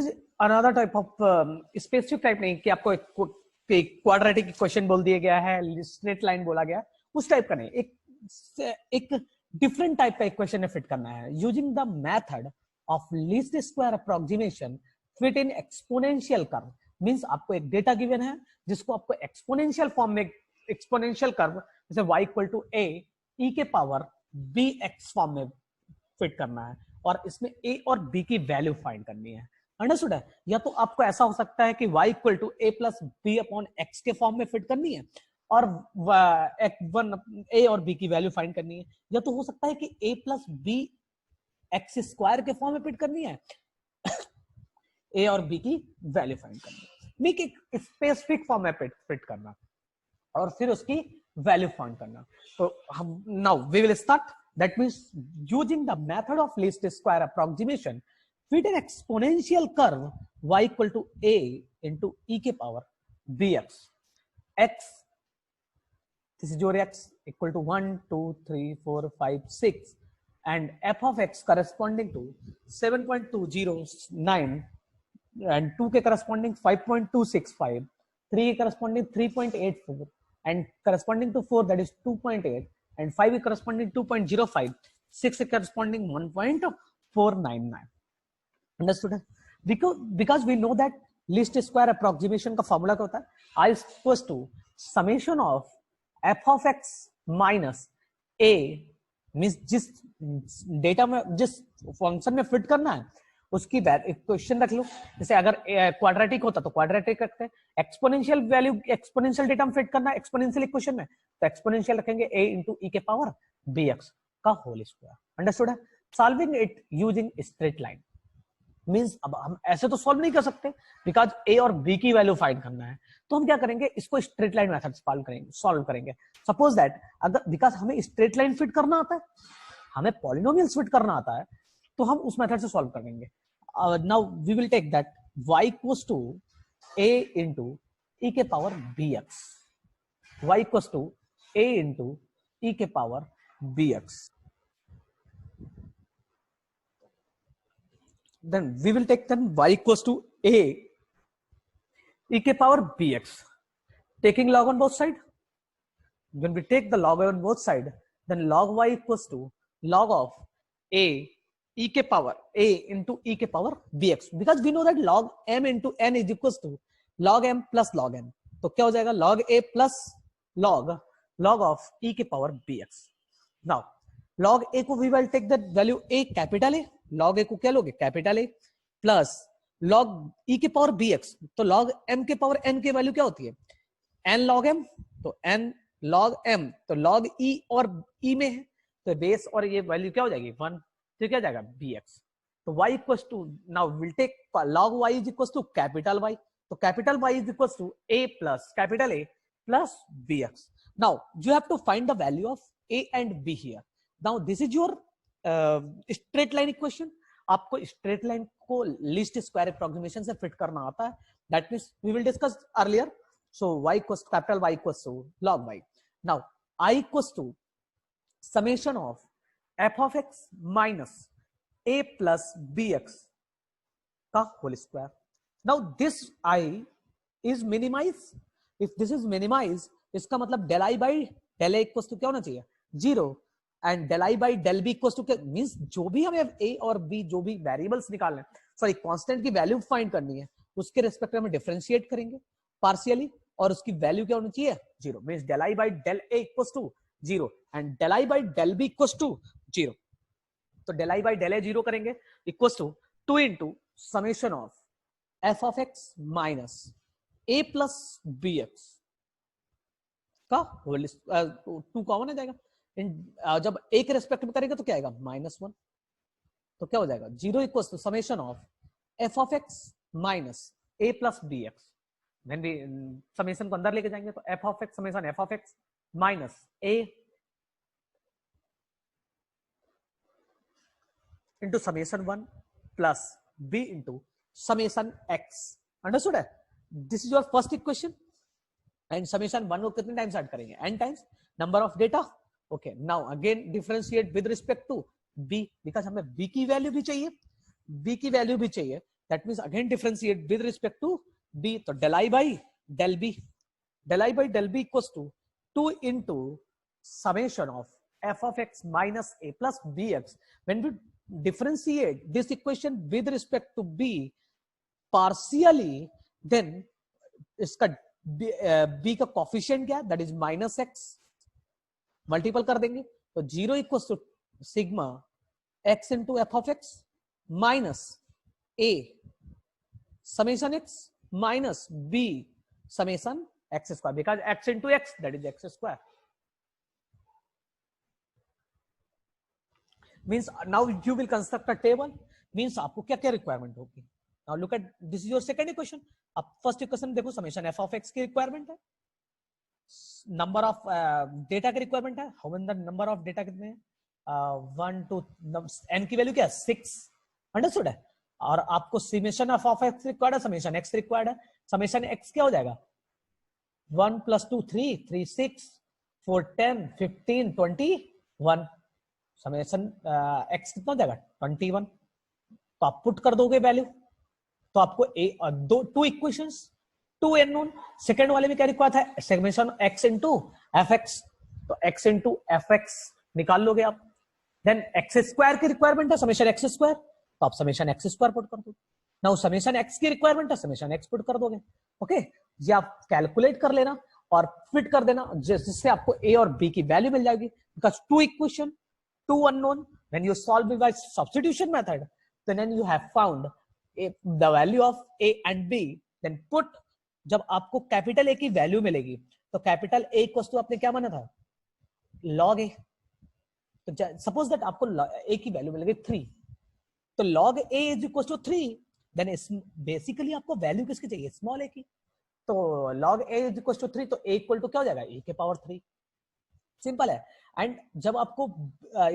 Another type of specific type नहीं कि आपको एक क्वाड्रेटिक इक्वेशन बोल दिया गया है, स्ट्रेट लाइन बोला गया, उस टाइप का नहीं, एक डिफरेंट टाइप का इक्वेशन फिट करना है using the method of least square approximation fit in exponential curve. Means आपको एक डेटा गिवन है जिसको आपको एक्सपोनेंशियल फॉर्म में, एक्सपोनेंशियल कर्व जैसे y equal to a e के पावर bx फॉर्म में फिट करना है और इसमें a और b की वैल्यू फाइंड करनी है। अंडरस्टूड है? या तो आपको ऐसा हो सकता है कि y equal to a plus B upon X के फॉर्म में फिट करनी है और a और b की वैल्यू फाइंड करनी है, या तो हो सकता है कि a plus B X square के फॉर्म में फिट करनी है a और b की वैल्यू फाइंड करनी है। मीक एक स्पेसिफिक फॉर्म में फिट करना और फिर उसकी वैल्यू फाइंड करना। तो हम now we will start, that means using the method of least square approximation fit an exponential curve y equal to a into e के power bx x, this is your x equal to 1 2 3 4 5 6 and f of x corresponding to 7.209 and 2 के corresponding 5.265, 3 के corresponding 3.84 and corresponding to 4 that is 2.8 and 5 के corresponding 2.05, 6 के corresponding 1.499। Understood? Because we know that least square approximation का formula क्या होता है, I is equals to summation of f of x minus a, means जिस data में, जिस function में फिट करना है उसकी इक्वेशन रख लो। जैसे अगर क्वाड्रेटिक होता तो क्वाड्रेटिक रखते हैं, एक्सपोनेंशियल वैल्यू, एक्सपोनेंशियल डेटा में फिट करना है एक्सपोनेंशियल इक्वेशन में, तो एक्सपोनेंशियल रखेंगे a इंटू ई के पावर bx का होल स्क्वायर। अंडरस्टूड है? Solving it using straight line means अब हम ऐसे तो सॉल्व नहीं कर सकते बिकॉज ए और बी की वैल्यू फाइंड करना है, तो हम क्या करेंगे, इसको स्ट्रेट लाइन मेथड सॉल्व करेंगे। सपोज दैट अगर बिकॉज हमें स्ट्रेट लाइन फिट करना आता है, हमें पॉलिनोमियल्स फिट करना आता है, तो हम उस मेथड से सॉल्व करेंगे। Now we will take that y equals to a into e के power bx, y equals to a into e के power bx। Then we will take then y equals to a e के power bx, taking log on both side. When we take the log on both side, then log y equals to log of a e के power a into e के power bx, because we know that log m into n is equals to log m plus log n, तो क्या हो जाएगा log a plus log of e के power bx। Now log a को we will take the value a capital a, log a को क्या लोगे capital a plus log e के पावर bx, तो log m के पावर n की value क्या होती है n log m, तो n log m, तो log e और e में है तो बेस और ये वैल्यू क्या हो जाएगी 1, तो क्या जाएगा bx। तो y equals to, now will take log y is equals to capital y, तो capital y is equals to a plus capital a plus bx। Now you have to find the value of a and b here. Now this is your straight line equation. आपको straight line को least square approximation से fit करना आता है, that means we will discuss earlier. So y equals capital y equals to log y। Now I equals to summation of f of x minus a plus bx का whole square. Now this I is minimized, if this is minimized इसका मतलब del I by del a equals to क्या होना चाहिए 0 and del I by del b equals to क्या, means जो भी हमें a और b जो भी वेरिएबल्स निकालने, सॉरी कांस्टेंट की वैल्यू फाइंड करनी है, उसके रिस्पेक्ट में डिफरेंशिएट करेंगे पार्शियली और उसकी वैल्यू क्या होनी चाहिए 0, means del I by del a equals to 0 and del I by del b equals to 0। तो del I by del a 0 करेंगे equals to 2 into summation of f of x minus a plus bx का whole 2 common आ जाएगा। जब a के respect में करेंगे तो क्या आएगा -1, तो क्या हो जाएगा 0 equals to summation of f of x minus a plus bx। When भी समेशन को अंदर लेके जाएंगे तो f of x summation f of x minus a into summation 1 plus b into summation x। Understood है? This is your first equation and summation 1 को कितने times add करेंगे n times number of data. Okay, now again differentiate with respect to b, because हमें b की value भी चाहिए, b की value भी चाहिए, that means again differentiate with respect to B, तो del I by del B, del I by del B equals to 2 into summation of f of x minus a plus bx. When we differentiate this equation with respect to b partially, then इसका b का coefficient क्या है, that is minus x, multiple कर देंगे तो 0 equals to sigma x into f of x minus a summation x minus b summation x square, because x into x, that is x square. Means now you will construct a table. Means आपको क्या क्या requirement होगी. Now look at this is your second equation. अब first equation देखो summation f of x की requirement है, number of data की requirement है. How many the number of data कितने हैं? 1 2 n की वैल्यू क्या है 6, अंडरस्टूड है. और आपको summation f of x required है, summation x required है. summation x क्या हो जाएगा 1 plus 2 3 3 6 4 10 15 21, समेशन x कितना हो जाएगा 21. तो आप पुट कर दोगे वैल्यू तो आपको two equations, two unknown. Second वाले में क्या रिक्वायर था, समेशन x इनटू fx, तो x इनटू fx निकाल लोगे आप. देन x स्क्वायर की रिक्वायरमेंट है समेशन x स्क्वायर, तो आप समेशन x स्क्वायर पुट कर दोगे. नाउ समेशन x की रिक्वायरमेंट है समेशन x पुट कर दोगे. ओके ये आप कैलकुलेट कर लेना और फिट कर देना जिससे आपको a और b की वैल्यू मिल जाएगी. Because two equation two unknown, when you solve by substitution method then you have found the value of a and b. Then put, जब आपको कैपिटल a की वैल्यू मिलेगी तो कैपिटल a इक्वल्स टू आपने क्या माना था log a. तो सपोज दैट आपको a की वैल्यू मिलेगी 3, तो log a is equals to 3, then basically आपको वैल्यू किसकी चाहिए स्मॉल a की. तो log a is equal to 3, तो a इक्वल टू क्या हो जाएगा e के पावर 3. सिंपल है. एंड जब आपको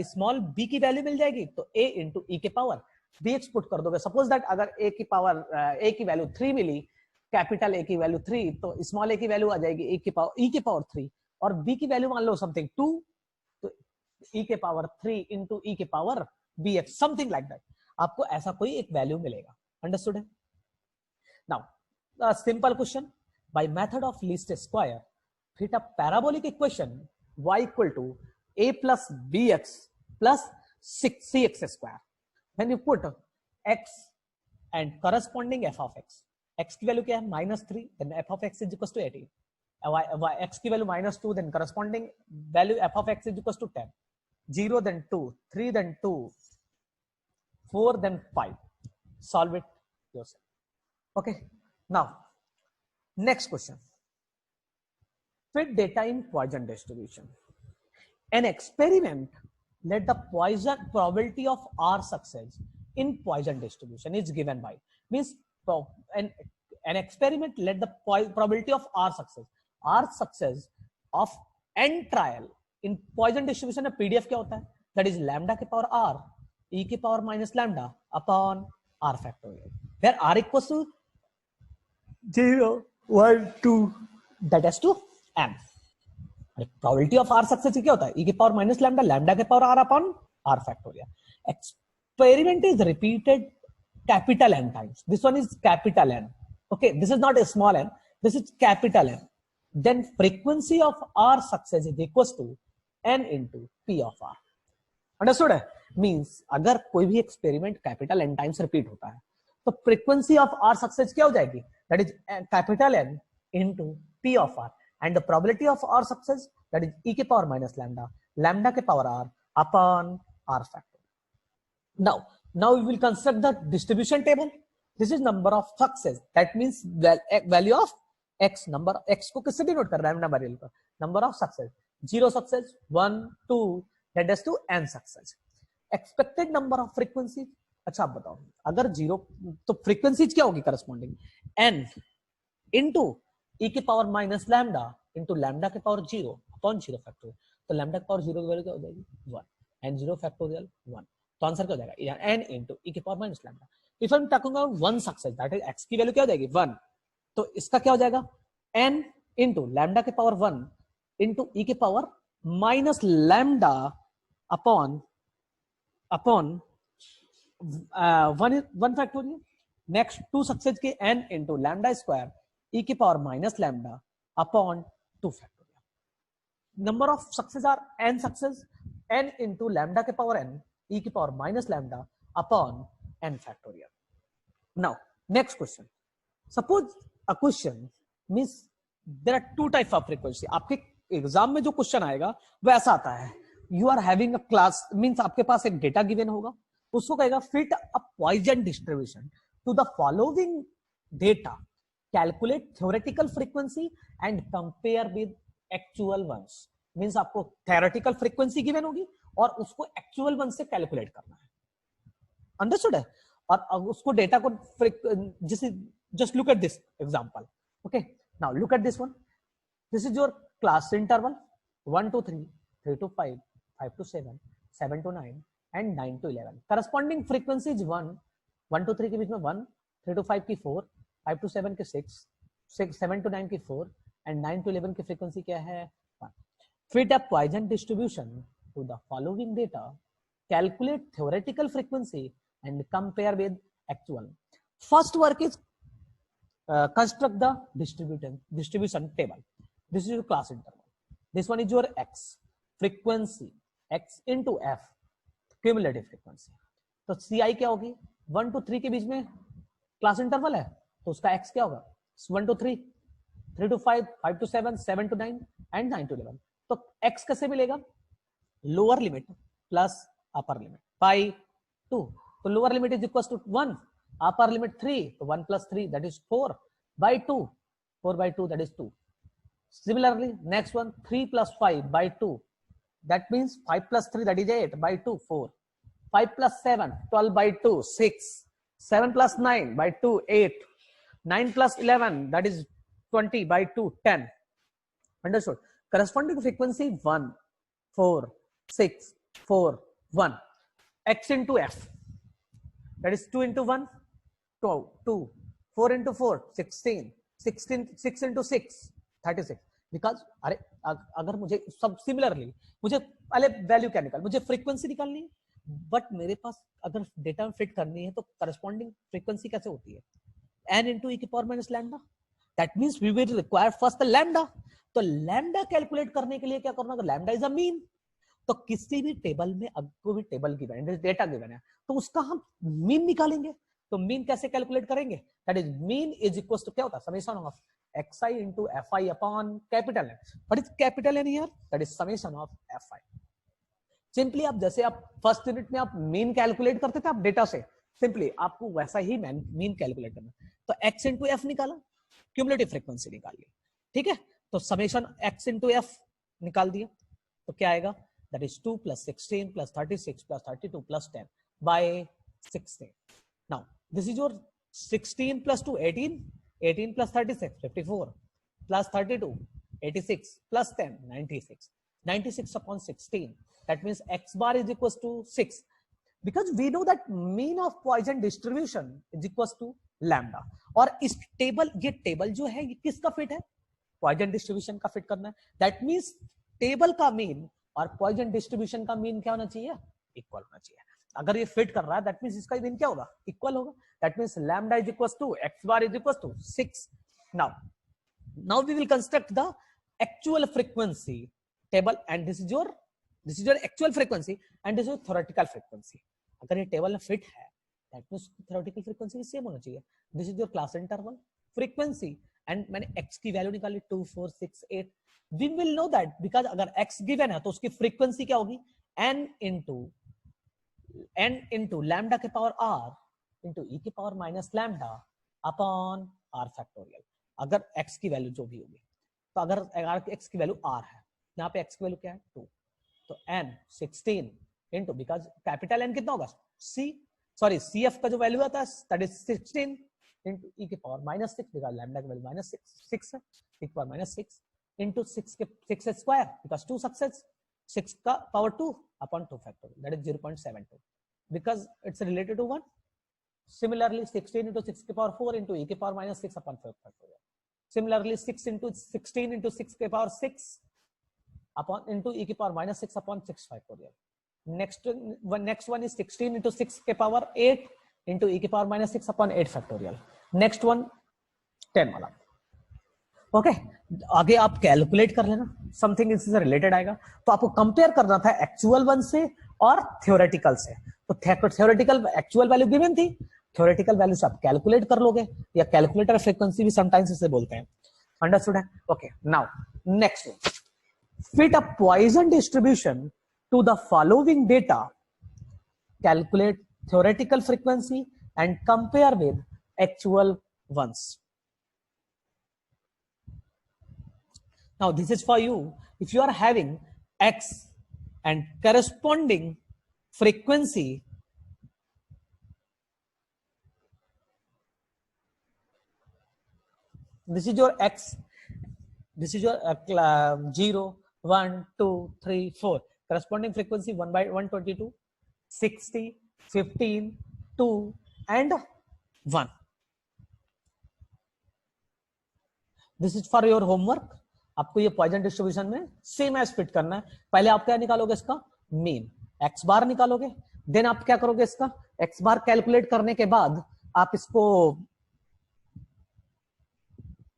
स्मॉल b की वैल्यू मिल जाएगी तो a इंटू e के पावर bx पुट कर दोगे. सपोज दैट अगर a की पावर a की वैल्यू 3 मिली, कैपिटल a की वैल्यू 3, तो स्मॉल a की वैल्यू आ जाएगी e के पावर 3, और b की वैल्यू मान लो समथिंग 2, तो e के पावर 3 इंटू e के power bx, something like that. आपको ऐसा कोई एक वैल्यू मिलेगा. अंडरस्टूड है. Now simple question, by method of least square fit a parabolic equation y equal to a plus bx plus 6cx square. When you put x and corresponding f of x की value क्या है -3, then f of x is equals to 18. x की value -2, then corresponding value f of x is equals to 10. 0 then 2, 3 then 2, 4 then 5. Solve it yourself. Okay, now next question. Fit data in Poisson distribution. An experiment let the Poisson probability of R success in Poisson distribution is given by, means an experiment let the probability of R success of n trial in Poisson distribution में PDF क्या होता है, that is lambda के power R e के power minus lambda upon R factorial, where R equals to 0 1 2 that is to m. probability of R success क्या होता है e के पावर माइनस लैम्डा, लैम्डा के power r upon r factorial. Experiment is repeated capital N times. This one is capital N. Okay, this is not a small n, this is capital N. Then frequency of R success is equals to n into p of r. Understood है. Means अगर कोई भी experiment capital N times repeat होता है तो frequency of R success क्या हो जाएगी, that is capital N into p of r, and the probability of R success, that is e के पावर माइनस लैम्डा, लैम्डा के power r upon r factor. Now we will construct the distribution table. This is number of success, that means value of x, number x को किससे denote कर रहा है number variable, number of success, 0 success 1 2 that is to n success. Expected number of frequency, अच्छा आप बताओ अगर 0 तो फ्रीक्वेंसीज क्या होगी करस्पॉन्डिंग n इंटू e के power minus lambda into lambda के पावर 0 अपॉन 0 फैक्टोरियल. तो लैम्डा के पावर 0 की वैल्यू क्या हो जाएगी 1 एंड 0 फैक्टोरियल 1. तो आंसर क्या हो जाएगा n इंटू e के power minus lambda. If I am talking about one success, that is x की वैल्यू क्या हो जाएगी 1, तो इसका क्या हो जाएगा n इंटू लैम्डा के पावर 1 इंटू e के power minus lambda upon one factorial. Next two success के n into lambda square e की power minus lambda upon 2 factorial. Number of success are n success, n into lambda के power n e की power minus lambda upon n factorial. Now next question, suppose a question means there are two type of frequency. आपके exam में जो question आएगा वो ऐसा आता है, you are having a class, means आपके पास एक डेटा गिवन होगा, उसको कहेगा fit a Poisson distribution to the following data, calculate theoretical frequency and compare with actual ones. Means आपको थ्योरेटिकल फ्रीक्वेंसी गिवन होगी और उसको एक्चुअल वन से कैलकुलेट करना है, अंडरस्टूड है। और उसको डेटा को जैसे just look at this example, okay now look at this one, this is your class interval 1 to 3, 3 to 5, 5 to 7, 7 to 9 and 9 to 11। Corresponding frequency is 1 to 3 के बीच में 1, 3 to 5 की 4, 5 to 7 के 6, 7 to 9 की 4 and 9 to 11 की frequency क्या है 1। Fit a Poisson distribution to the following data, calculate theoretical frequency and compare with actual। First work is construct the distribution table। This is your class interval, this one is your x frequency, x into f cumulative frequency। तो ci क्या होगी, 1 to 3 के बीच में class interval है तो उसका x क्या होगा 1 to 3, 3 to 5, 5 to 7, 7 to 9 and 9 to 11। तो x कैसे मिलेगा, lower limit plus upper limit by 2। तो lower limit is equal to 1, upper limit 3, तो 1 plus 3 that is 4 by 2, 4 by 2 that is 2। Similarly next one 3 plus 5 by 2, that means 5 plus 3 that is 8 by 2 4, 5 plus 7 12 by 2 6, 7 plus 9 by 2 8, 9 plus 11 that is 20 by 2 10। Understood? Corresponding frequency 1 4 6 4 1, x into f, that is 2 into 1 2, 4 into 4 16, 6 into 6 36। Because अरे अगर मुझे सब similarly मुझे पहले value क्या निकाल, मुझे frequency निकालनी है, बट मेरे पास अगर डेटा फिट करनी है तो करस्पॉन्डिंग फ्रीक्वेंसी कैसे होती है n into e की power minus lambda, that means we will require first the lambda. तो लैम्डा कैलकुलेट करने के लिए क्या करना, लैम्डा इज अ मीन। तो किसी भी टेबल में आपको भी टेबल गिवन है, डेटा गिवन है, तो उसका हम मीन निकालेंगे। तो मीन कैसे कैलकुलेट करेंगे, that is mean is equal to क्या होता है summation of xi into fi upon capital N। What is capital N here, that is summation of fi। Simply आप जैसे आप फर्स्ट यूनिट में आप मीन कैलकुलेट करते थे आप डेटा से, सिंपली आपको वैसा ही मीन कैलकुलेट करना। तो x into f निकाला, क्यूमुलेटिव फ्रीक्वेंसी निकाल ली, ठीक है। तो समेशन x into f निकाल दिया, तो क्या आएगा, that is 2 plus 16 plus 36 plus 32 plus 10 by 16। Now this is your 16 plus 2 18, 18 plus 36 54 plus 32 86 plus 10 96, 96 upon 16, that means x bar is equals to 6, because we know that mean of Poisson distribution is equals to lambda। और इस table, ये table जो है ये किसका fit है, Poisson distribution का fit करना है। दैट मींस टेबल का मीन और पॉइजन डिस्ट्रीब्यूशन का मीन क्या होना चाहिए, इक्वल होना चाहिए। अगर ये फिट कर रहा है दैट मींस इसका मीन क्या होगा, इक्वल होगा। That means lambda is equal to x bar is equal to 6। Now we will construct the actual frequency table and this is your actual frequency and this is theoretical frequency. अगर ये table में fit है that means theoretical frequency same होना चाहिए। This is your class interval frequency and मैंने x की value निकाली 2 4 6 8। We will know that because अगर x given है तो उसकी फ्रीक्वेंसी क्या होगी, n into lambda के पावर r into e की power minus lambda upon r factorial. अगर x की वैल्यू जो भी होगी, तो अगर x की वैल्यू r है, यहाँ पे x की वैल्यू क्या है 2, तो n 16 into, because capital N कितना होगा cf का जो वैल्यू आता है दैट इज 16 into e की पावर माइनस 6, बिकॉज लैम्डा की वैल्यू माइनस 6 है, e की पावर माइनस 6 into 6 के 6 स्क्वायर because 2 सक्सेस, 6 का power 2 upon 2 factorial, that is 0.72 because it's related to 1। Similarly 16 into 6 के पावर 4 into e के power minus 6 upon 4 factorial। Similarly 6 into 16 into 6 के power 6 upon into e के power minus 6 upon 6 factorial। Next one is 16 into 6 के power 8 into e की power minus 6 upon 8 factorial. Next one 10 वाला. Okay आगे आप calculate कर लेना, समथिंग इससे रिलेटेड आएगा. तो आपको कंपेयर करना था एक्चुअल वन से और थ्योरेटिकल से. तो थ्योरेटिकल एक्चुअल वैल्यू गिवन थी, थ्योरेटिकल वैल्यू से आप कैलकुलेट कर लोगे, या कैलकुलेटर फ्रीक्वेंसी भी समटाइम्स इसे बोलते हैं. अंडरस्टूड है? Okay now next one, fit a Poisson distribution to the following data, calculate theoretical frequency and compare with actual ones. Now this is for you. If you are having x and corresponding frequency, this is your x, this is your 0 1 2 3 4, corresponding frequency 1 by 122, 60, 15, 2 and 1. This is for your homework. आपको ये Poisson distribution में same as fit करना है. पहले आप क्या निकालोगे, इसका मीन एक्स बार निकालोगे. देन आप क्या करोगे, इसका एक्स बार कैलकुलेट करने के बाद आप इसको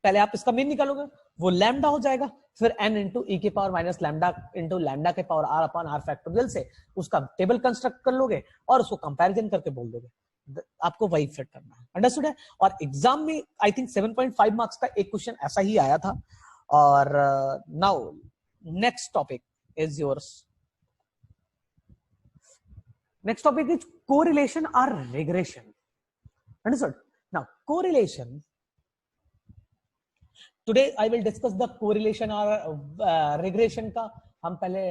पहले आप इसका मीन निकालोगे, वो लैम्डा हो जाएगा. फिर n इंटू ई की power minus lambda into lambda के power r upon r factorial से उसका टेबल कंस्ट्रक्ट कर लोगे और उसको कंपैरिजन करके बोल दोगे. आपको वही फिट करना है. अंडरस्टूड है? और एग्जाम में आई थिंक 7.5 मार्क्स का एक क्वेश्चन ऐसा ही आया था. और now next topic is yours. Next topic is correlation और regression. Understood? Now correlation, today I will discuss the correlation और रिग्रेशन का हम पहले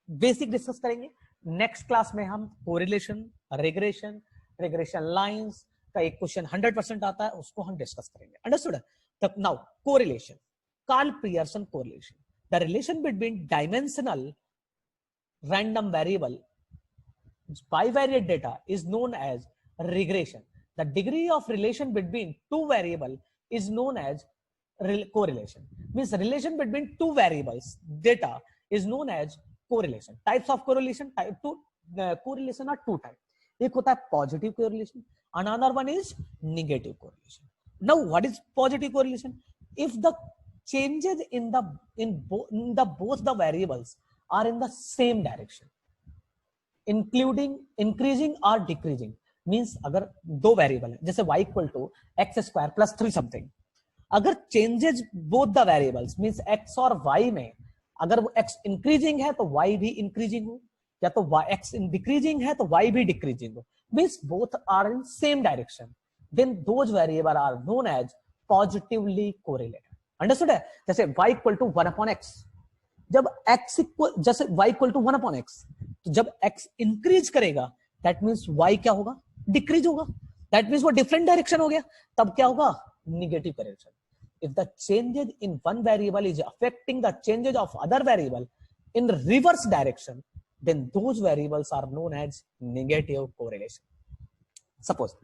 बेसिक डिस्कस करेंगे. नेक्स्ट क्लास में हम कोरिलेशन, रिग्रेशन, रिग्रेशन लाइंस का एक क्वेश्चन 100% आता है, उसको हम डिस्कस करेंगे. अंडरस्टूड? तब now correlation, Karl Pearson correlation, the relation between dimensional random variable bivariate data is known as regression. The degree of relation between two variables is known as correlation. Means relation between two variables data is known as correlation. Types of correlation, type two correlation are two types. एक होता है positive correlation, another one is negative correlation. Now what is positive correlation? If the changes in the both the variables are in the same direction, including increasing or decreasing. Means अगर दो variable है, जैसे y equal to x square plus 3 something, अगर changes both the variables means x और y में, अगर वो x increasing है तो y भी इंक्रीजिंग हो, या तो x डिक्रीजिंग है तो y भी डिक्रीजिंग हो, means both are in same direction, then those variable are known as positively correlated. Understood है? जैसे y इक्वल टू 1/x, जब x इक्वल, जैसे y इक्वल टू 1/x, तो जब x इंक्रीज करेगा दैट मींस y क्या होगा, डिक्रीज होगा. दैट मींस वो डिफरेंट डायरेक्शन हो गया, तब क्या होगा, negative direction. if the changes in one variable is affecting the changes of other variable in reverse direction, then those variables are known as negative correlation. Suppose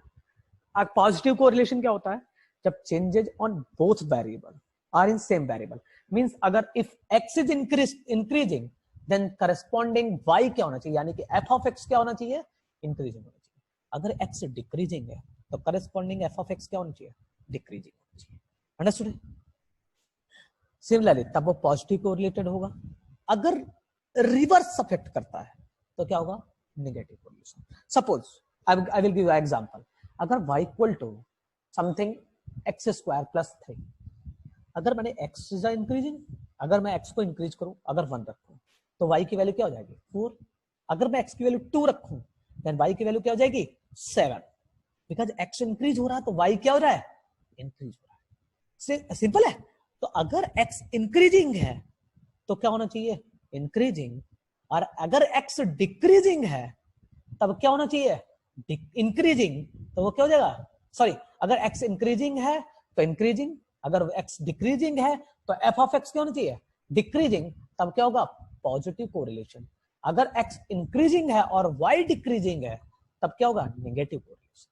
a positive correlation क्या होता है, जब changes on both variable are in same variable, means अगर if x is increasing then corresponding y क्या होना चाहिए, यानी कि f of x क्या होना चाहिए, increasing होना चाहिए. अगर x decreasing है तो corresponding f of x क्या होना चाहिए, decreasing होना चाहिए. अंडरस्टूड? सिमिलरली तब वो पॉजिटिव कोरिलेटेड होगा. अगर रिवर्स अफेक्ट करता है तो क्या होगा, negative correlation. Suppose I will give you example. अगर y equal to something x square plus 3, अगर मैंने x इज इंक्रीजिंग, अगर मैं x को इंक्रीज करूं, अगर 1 रखूं तो y की वैल्यू क्या हो जाएगी, 4. अगर मैं x की वैल्यू 2 रखूं देन y की वैल्यू क्या हो जाएगी, 7. बिकॉज x इंक्रीज हो रहा है तो y क्या हो रहा है, इंक्रीज हो रहा है. सिंपल है. तो अगर x इंक्रीजिंग है तो क्या होना चाहिए, इंक्रीजिंग. और अगर x डिक्रीजिंग है तब क्या होना चाहिए, इंक्रीजिंग. तो वो क्या हो जाएगा, सॉरी, अगर x इंक्रीजिंग है तो इंक्रीजिंग, अगर x डिक्रीजिंग है तो f ऑफ x क्या होना चाहिए, डिक्रीजिंग. तब क्या होगा, पॉजिटिव कोरिलेशन. अगर x इंक्रीजिंग है और y डिक्रीजिंग है तब क्या होगा, negative correlation.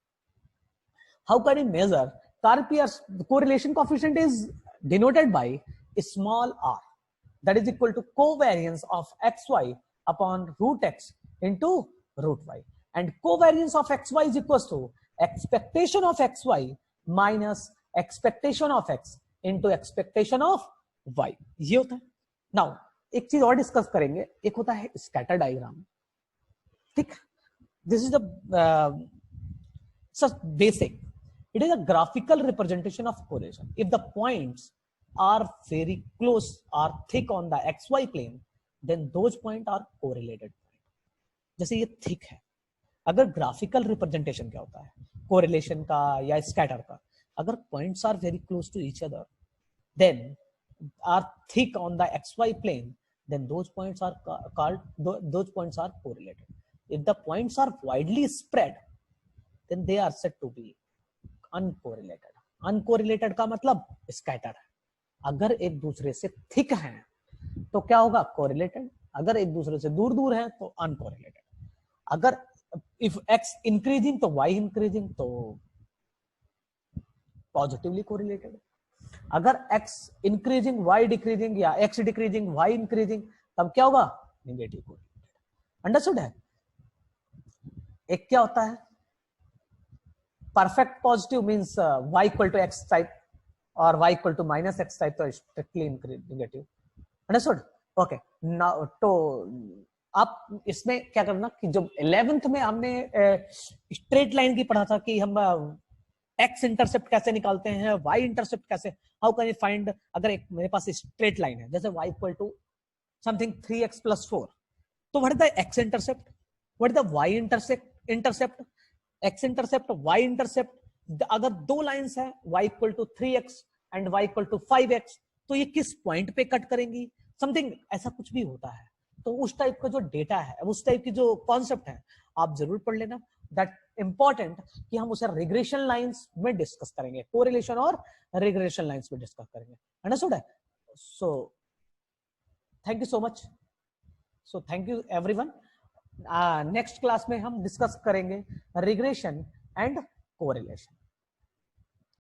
How can you measure Karpier's correlation coefficient is denoted by small r, that is equal to covariance of xy upon root x into root y. and covariance of xy is equals to expectation of xy minus expectation of x into expectation of y. ये होता है. Now एक चीज और discuss करेंगे, एक होता है स्कैटर डायग्राम. ठीक, this is the such basic. It is a graphical representation of correlation. If the points are very close or thick on the xy plane, then those points are correlated. जैसे ये thick है, अगर graphical representation क्या होता है correlation का या scatter का, अगर points are very close to each other, then are thick on the xy plane, then those points are called, those points are correlated. If the points are widely spread, then they are said to be uncorrelated. Uncorrelated का मतलब scatter है. अगर एक दूसरे से thick हैं तो क्या होगा, correlated. अगर एक दूसरे से दूर दूर हैं तो uncorrelated. अगर if x increasing तो y increasing तो positively correlated. अगर x increasing y decreasing या x decreasing y increasing तब क्या होगा, negative correlated. Understood है. एक क्या होता है perfect positive means y equal to x type or y equal to minus x type, तो strictly negative. Understood? Okay. Now तो आप इसमें क्या करना कि जब 11th में हमने स्ट्रेट लाइन की पढ़ा था कि हम x इंटरसेप्ट कैसे निकालते हैं, y इंटरसेप्ट कैसे, हाउ कैन यू फाइंड. अगर एक मेरे पास स्ट्रेट लाइन है जैसे y equal to something 3x + 4, तो what is the x intercept, what is the y intercept, x intercept y intercept. अगर दो लाइंस है y equal to 3x and y equal to 5x, तो ये किस point पे कट करेंगी, something ऐसा कुछ भी होता है. तो उस टाइप का जो डेटा है, उस टाइप की जो कॉन्सेप्ट है, आप जरूर पढ़ लेना. दैट इंपॉर्टेंट कि हम उसे रिग्रेशन लाइंस में डिस्कस करेंगे, कोरिलेशन और रिग्रेशन लाइंस में डिस्कस करेंगे. अंडरस्टूड है. So thank you so much. So thank you everyone. Next class में हम डिस्कस करेंगे रिग्रेशन एंड कोरिलेशन.